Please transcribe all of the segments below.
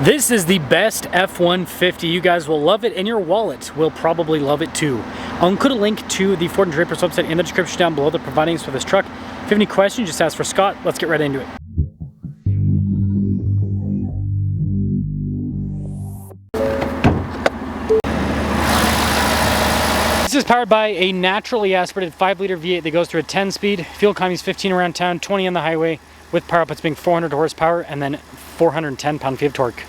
This is the best F-150. You guys will love it, and your wallet will probably love it too. I'll include a link to the Ford & Draper's website in the description down below. They're providing us for this truck. If you have any questions, just ask for Scott. Let's get right into it. This is powered by a naturally aspirated 5-liter V8 that goes through a 10-speed. Fuel economy is 15 around town, 20 on the highway, with power outputs being 400 horsepower and then 410 pound-feet of torque.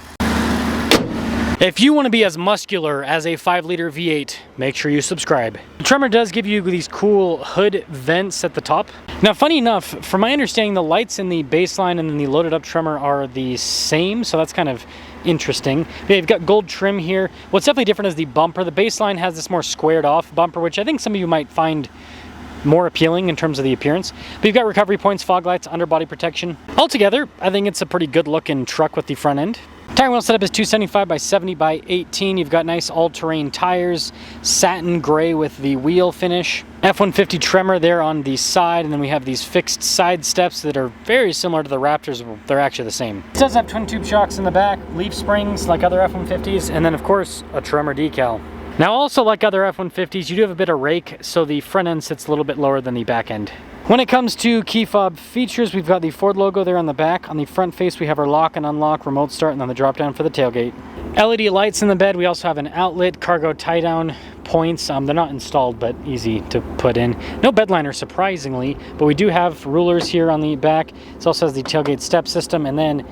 If you want to be as muscular as a 5-liter V8, make sure you subscribe. The Tremor does give you these cool hood vents at the top. Now, funny enough, from my understanding, the lights in the baseline and then the loaded up Tremor are the same, so that's kind of interesting. Yeah, you've got gold trim here. What's definitely different is the bumper. The baseline has this more squared off bumper, which I think some of you might find more appealing in terms of the appearance. But you've got recovery points, fog lights, underbody protection. Altogether, I think it's a pretty good looking truck with the front end. Tire wheel setup is 275 by 70 by 18. You've got nice all-terrain tires, satin gray with the wheel finish. F-150 Tremor there on the side, and then we have these fixed side steps that are very similar to the Raptors. They're actually the same. It does have twin tube shocks in the back, leaf springs like other F-150s, and then of course a Tremor decal. Now, also like other F-150s, you do have a bit of rake, so the front end sits a little bit lower than the back end. When it comes to key fob features, we've got the Ford logo there on the back. On the front face, we have our lock and unlock, remote start, and then the drop down for the tailgate. LED lights in the bed. We also have an outlet, cargo tie down points. They're not installed, but easy to put in. No bed liner, surprisingly, but we do have rulers here on the back. It also has the tailgate step system, and then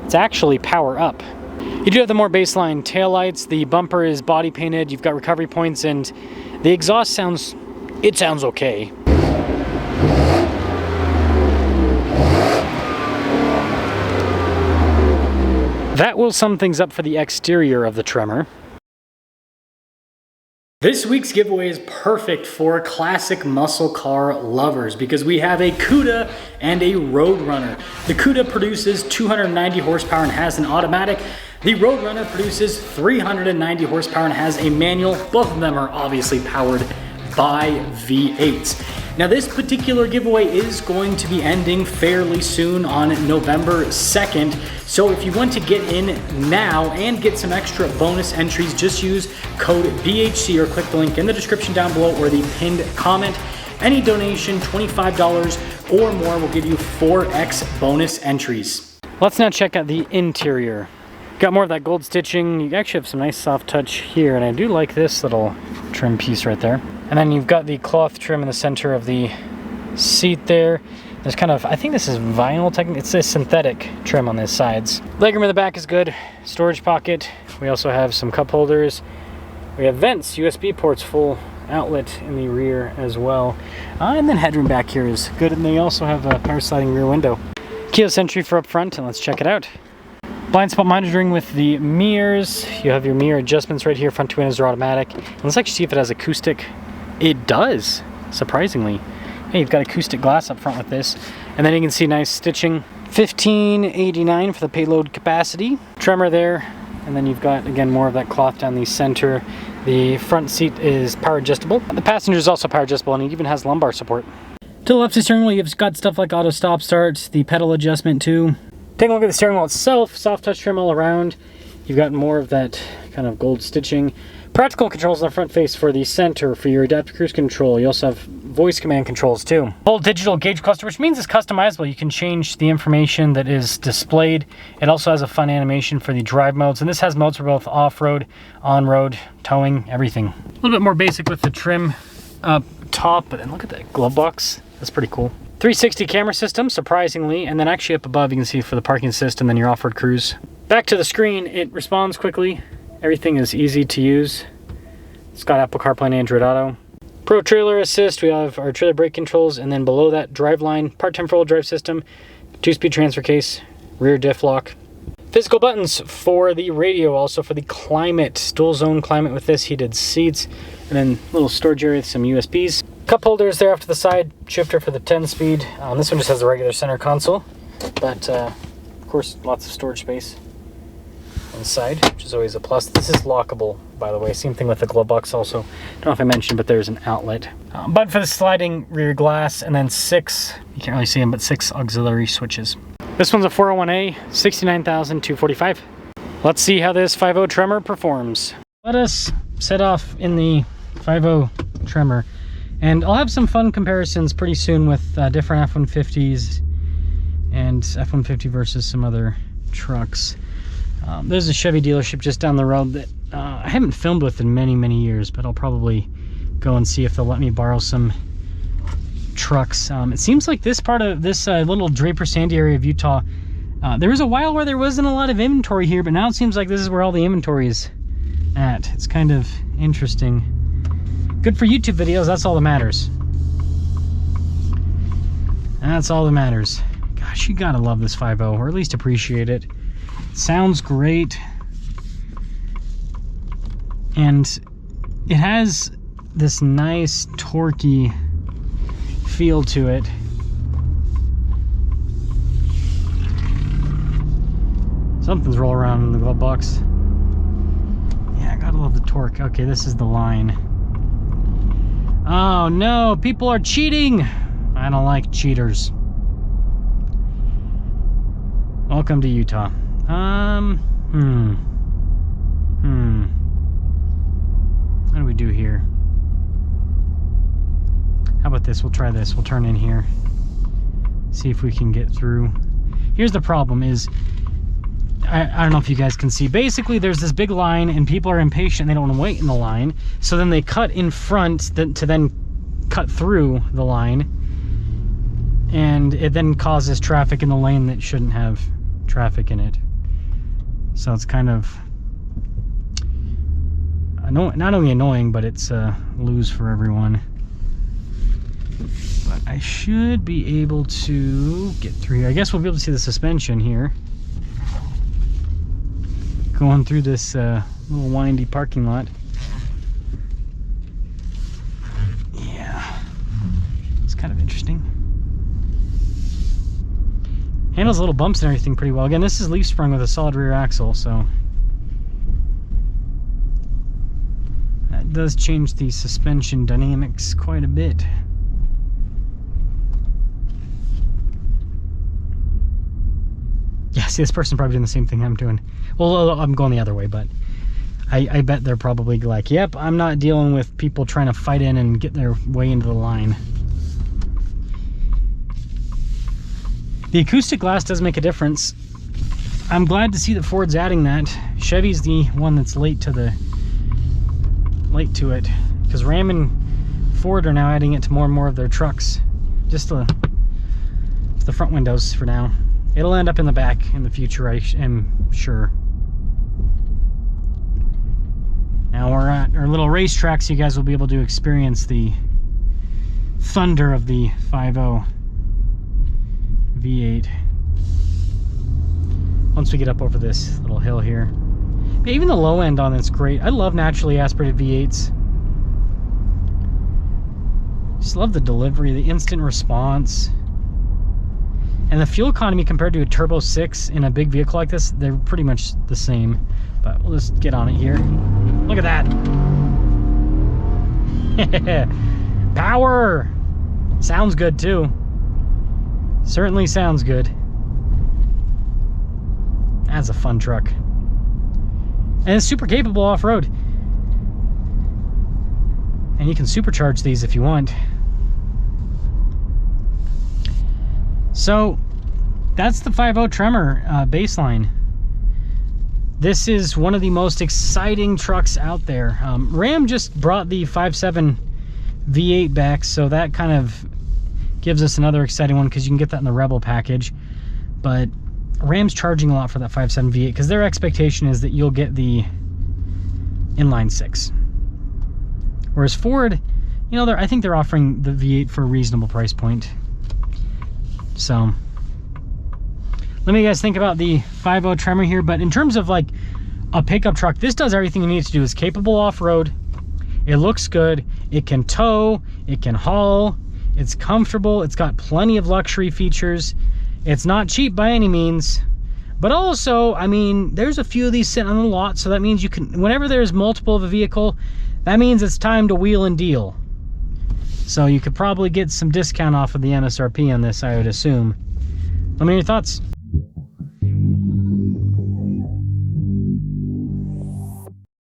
it's actually power up. You do have the more baseline taillights. The bumper is body painted. You've got recovery points, and the exhaust sounds okay. That will sum things up for the exterior of the Tremor. This week's giveaway is perfect for classic muscle car lovers because we have a Cuda and a Roadrunner. The Cuda produces 290 horsepower and has an automatic. The Roadrunner produces 390 horsepower and has a manual. Both of them are obviously powered by V8s. Now, this particular giveaway is going to be ending fairly soon on November 2nd. So if you want to get in now and get some extra bonus entries, just use code BHC or click the link in the description down below or the pinned comment. Any donation, $25 or more, will give you 4x bonus entries. Let's now check out the interior. Got more of that gold stitching. You actually have some nice soft touch here, and I do like this little trim piece right there. And then you've got the cloth trim in the center of the seat there. There's kind of, I think this is vinyl technically. It's a synthetic trim on the sides. Legroom in the back is good. Storage pocket. We also have some cup holders. We have vents, USB ports, full outlet in the rear as well. And then headroom back here is good. And they also have a power sliding rear window. Keyless entry for up front, and let's check it out. Blind spot monitoring with the mirrors. You have your mirror adjustments right here. Front two windows are automatic. And let's actually see if it has acoustic. It does, surprisingly. Hey, you've got acoustic glass up front with this. And then you can see nice stitching. $15.89 for the payload capacity. Tremor there. And then you've got, again, more of that cloth down the center. The front seat is power adjustable. The passenger is also power adjustable, and it even has lumbar support. To the left of the steering wheel, you've got stuff like auto stop start, the pedal adjustment too. Take a look at the steering wheel itself. Soft touch trim all around. You've got more of that kind of gold stitching. Practical controls on the front face for the center for your adaptive cruise control. You also have voice command controls too. Full digital gauge cluster, which means it's customizable. You can change the information that is displayed. It also has a fun animation for the drive modes, and this has modes for both off-road, on-road, towing, everything. A little bit more basic with the trim up top, but then look at that glove box. That's pretty cool. 360 camera system, surprisingly, and then actually up above you can see for the parking assist and then your off-road cruise. Back to the screen, it responds quickly. Everything is easy to use. It's got Apple CarPlay and Android Auto. Pro Trailer Assist, we have our trailer brake controls, and then below that, driveline, part-time four-wheel drive system, 2-speed transfer case, rear diff lock. Physical buttons for the radio, also for the climate, dual zone climate with this, heated seats, and then little storage area with some USBs. Cup holders there off to the side, shifter for the 10-speed. This one just has a regular center console, but of course, lots of storage space inside, which is always a plus. This is lockable, by the way. Same thing with the glove box also. Don't know if I mentioned, but there's an outlet. Button for the sliding rear glass, and then 6, you can't really see them, but 6 auxiliary switches. This one's a 401A, $69,245. Let's see how this 5.0 Tremor performs. Let us set off in the 5.0 Tremor, and I'll have some fun comparisons pretty soon with different F-150s and F-150 versus some other trucks. There's a Chevy dealership just down the road that I haven't filmed with in many years, but I'll probably go and see if they'll let me borrow some trucks. It seems like this part of this little Draper Sandy area of Utah, there was a while where there wasn't a lot of inventory here, but now it seems like this is where all the inventory is at. It's kind of interesting. Good for YouTube videos, that's all that matters. That's all that matters. Gosh, you gotta love this 5.0, or at least appreciate it. It sounds great. And it has this nice torquey feel to it. Something's rolling around in the glove box. Yeah, I gotta love the torque. Okay, this is the line. Oh no, people are cheating! I don't like cheaters. Welcome to Utah. What do we do here? How about this? We'll try this. We'll turn in here. See if we can get through. Here's the problem is, I don't know if you guys can see. Basically, there's this big line and people are impatient. They don't want to wait in the line. So then they cut in front to then cut through the line. And it then causes traffic in the lane that shouldn't have traffic in it. So it's kind of not only annoying, but it's a lose for everyone. But I should be able to get through here. I guess we'll be able to see the suspension here. Going through this little windy parking lot. Yeah, it's kind of interesting. Handles little bumps and everything pretty well. Again, this is leaf sprung with a solid rear axle, so that does change the suspension dynamics quite a bit. Yeah, see, this person probably doing the same thing I'm doing. Well, I'm going the other way, but I bet they're probably like, yep, I'm not dealing with people trying to fight in and get their way into the line. The acoustic glass does make a difference. I'm glad to see that Ford's adding that. Chevy's the one that's late to it, because Ram and Ford are now adding it to more and more of their trucks. Just the front windows for now. It'll end up in the back in the future, I am sure. Now we're at our little racetrack, so you guys will be able to experience the thunder of the 5.0 V8 once we get up over this little hill here. But even the low end on it's great. I love naturally aspirated V8s. Just love the delivery, the instant response. And the fuel economy compared to a Turbo 6 in a big vehicle like this, they're pretty much the same. But we'll just get on it here. Look at that. Power! Sounds good too. Certainly sounds good. That's a fun truck. And it's super capable off-road. And you can supercharge these if you want. So that's the 5.0 Tremor baseline. This is one of the most exciting trucks out there. Ram just brought the 5.7 V8 back, so that kind of gives us another exciting one because you can get that in the Rebel package. But Ram's charging a lot for that 5.7 V8 because their expectation is that you'll get the inline 6. Whereas Ford, you know, I think they're offering the V8 for a reasonable price point. So let me guys think about the 5.0 Tremor here. But in terms of like a pickup truck, this does everything you need to do. It's capable off-road, it looks good, it can tow, it can haul, it's comfortable, it's got plenty of luxury features. It's not cheap by any means, but also, I mean, there's a few of these sitting on the lot, so that means you can, whenever there's multiple of a vehicle, that means it's time to wheel and deal. So you could probably get some discount off of the MSRP on this, I would assume. Let me know your thoughts.